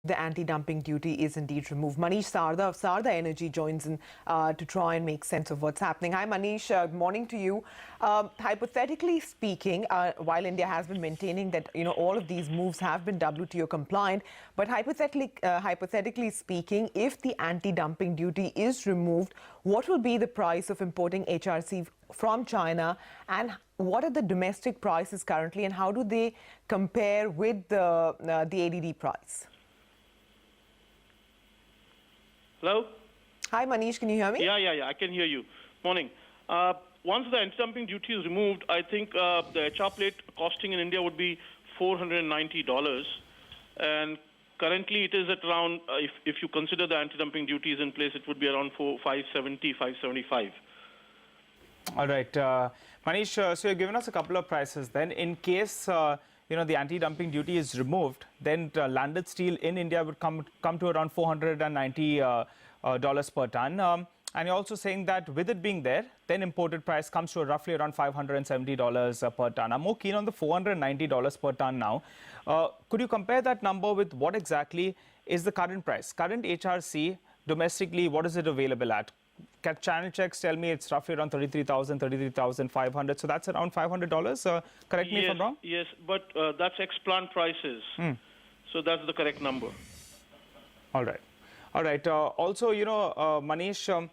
the anti-dumping duty is indeed removed. Manish Sarda of Sarda Energy joins in to try and make sense of what's happening. Hi Manish, good morning to you. Hypothetically speaking, while India has been maintaining that all of these moves have been WTO compliant, but hypothetically speaking, if the anti-dumping duty is removed, what will be the price of importing HRC from China, and what are the domestic prices currently, and how do they compare with the ADD price? Hello? Hi, Manish. Can you hear me? Yeah. I can hear you. Morning. Once the anti-dumping duty is removed, I think the HR plate costing in India would be $490. And currently it is at around, if you consider the anti-dumping duty is in place, it would be around $570, $575. All right. Manish, so you've given us a couple of prices. Then in case the anti-dumping duty is removed, then landed steel in India would come to around $490 per ton. And you're also saying that with it being there, then imported price comes to roughly around $570 per ton. I'm more keen on the $490 per ton now. Could you compare that number with what exactly is the current price? Current HRC domestically, what is it available at? Channel checks tell me it's roughly around 33,500. So that's around $500. Correct me if I'm wrong? Yes, but that's ex-plant prices. So that's the correct number. All right. All right. Also, Manish,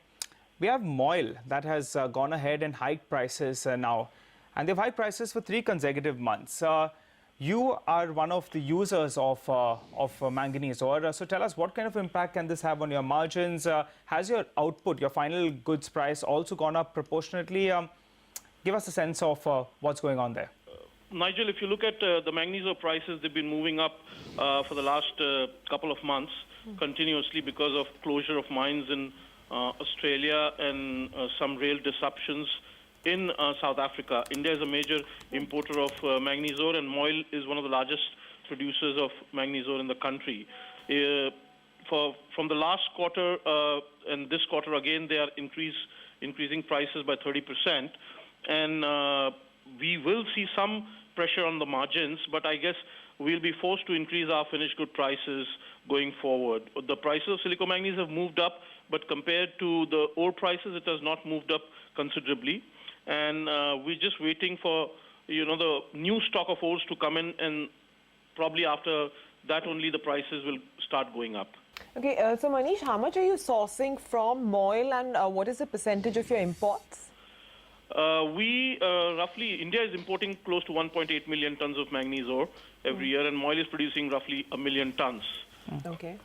we have MOIL that has gone ahead and hiked prices now. And they've hiked prices for 3 consecutive months. You are one of the users of manganese ore. So tell us, what kind of impact can this have on your margins? Has your output, your final goods price, also gone up proportionately? Give us a sense of what's going on there. Nigel, if you look at the manganese ore prices, they've been moving up for the last couple of months continuously because of closure of mines in Australia and some rail disruptions in South Africa. India is a major importer of manganese ore, and MOIL is one of the largest producers of manganese ore in the country. From the last quarter and this quarter again, they are increasing prices by 30%, and we will see some pressure on the margins, but I guess we'll be forced to increase our finished good prices going forward. The prices of silicomanganese have moved up, but compared to the ore prices, it has not moved up considerably. And we're just waiting for, the new stock of ores to come in, and probably after that only the prices will start going up. Okay, so Manish, how much are you sourcing from MOIL, and what is the percentage of your imports? India is importing close to 1.8 million tons of manganese ore every year, and MOIL is producing roughly 1 million tons. Okay.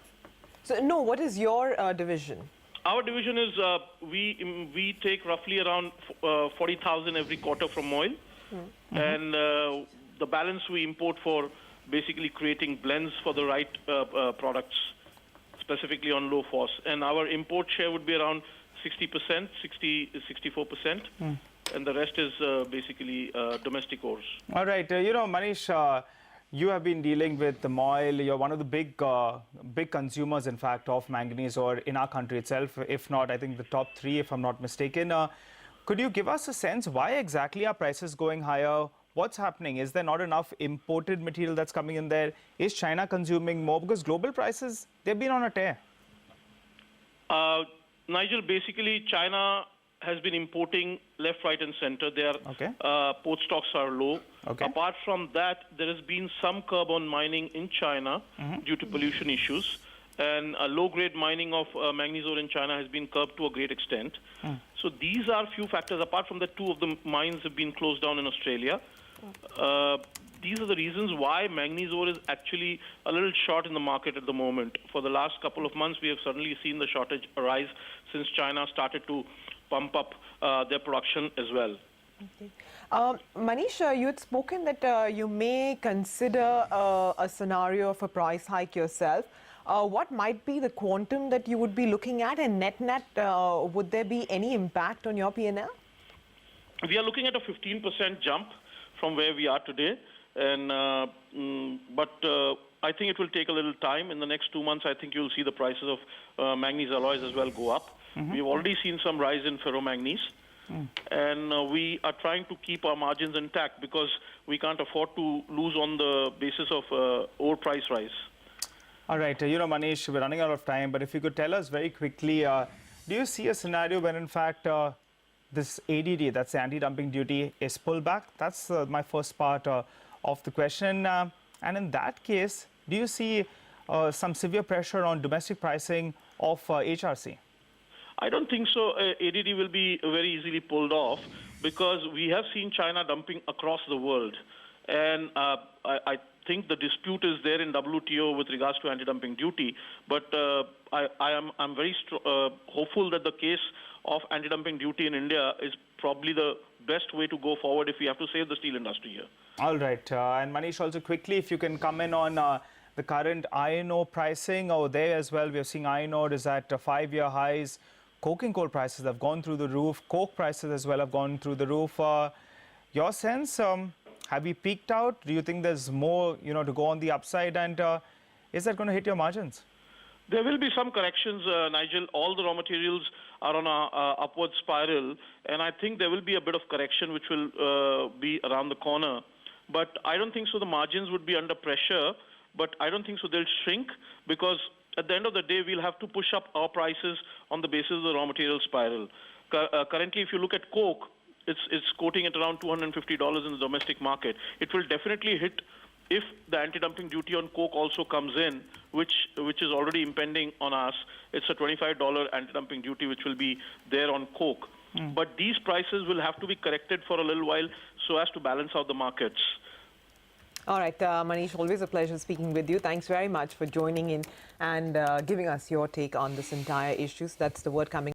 So, what is your division? Our division is, we take roughly around 40,000 every quarter from MOIL, and the balance we import for basically creating blends for the right products, specifically on low phos. And our import share would be around 60%, 64%, and the rest is basically domestic ores. All right. Manish, you have been dealing with the MOIL. You're one of the big consumers, in fact, of manganese ore in our country itself. If not, I think the top 3, if I'm not mistaken. Could you give us a sense why exactly are prices going higher? What's happening? Is there not enough imported material that's coming in there? Is China consuming more? Because global prices, they've been on a tear. Nigel, basically, China has been importing left, right, and center. Their port stocks are low. Apart from that, there has been some curb on mining in China due to pollution issues, and low-grade mining of manganese ore in China has been curbed to a great extent. So these are few factors. Apart from that, 2 of the mines have been closed down in Australia. These are the reasons why manganese ore is actually a little short in the market at the moment. For the last couple of months, we have suddenly seen the shortage arise since China started to pump up their production as well. Okay. Manish, you had spoken that you may consider a scenario of a price hike yourself. What might be the quantum that you would be looking at, and net, would there be any impact on your P&L? We are looking at a 15% jump from where we are today, and but I think it will take a little time. In the next 2 months, I think you'll see the prices of manganese alloys as well go up. We've already seen some rise in ferromanganese, and we are trying to keep our margins intact because we can't afford to lose on the basis of ore price rise. All right, Manish, we're running out of time, but if you could tell us very quickly, do you see a scenario when, in fact, this ADD, that's the anti-dumping duty, is pulled back? That's my first part of the question. And in that case, do you see some severe pressure on domestic pricing of HRC? I don't think so. ADD will be very easily pulled off because we have seen China dumping across the world. And I think the dispute is there in WTO with regards to anti-dumping duty. But I'm very hopeful that the case of anti-dumping duty in India is probably the best way to go forward if we have to save the steel industry here. All right. And Manish, also quickly, if you can come in on the current iron ore pricing over there as well. We are seeing iron ore is at 5-year highs. Coking coal prices have gone through the roof. Coke prices as well have gone through the roof. Your sense, have we peaked out? Do you think there's more, to go on the upside? And is that going to hit your margins? There will be some corrections, Nigel. All the raw materials are on a upward spiral, and I think there will be a bit of correction which will be around the corner. But I don't think so the margins would be under pressure, but I don't think so they'll shrink because at the end of the day, we'll have to push up our prices on the basis of the raw material spiral. Currently, if you look at coke, it's quoting at around $250 in the domestic market. It will definitely hit if the anti-dumping duty on coke also comes in, which is already impending on us. It's a $25 anti-dumping duty which will be there on coke. But these prices will have to be corrected for a little while so as to balance out the markets. All right, Manish, always a pleasure speaking with you. Thanks very much for joining in and giving us your take on this entire issue. So that's the word coming.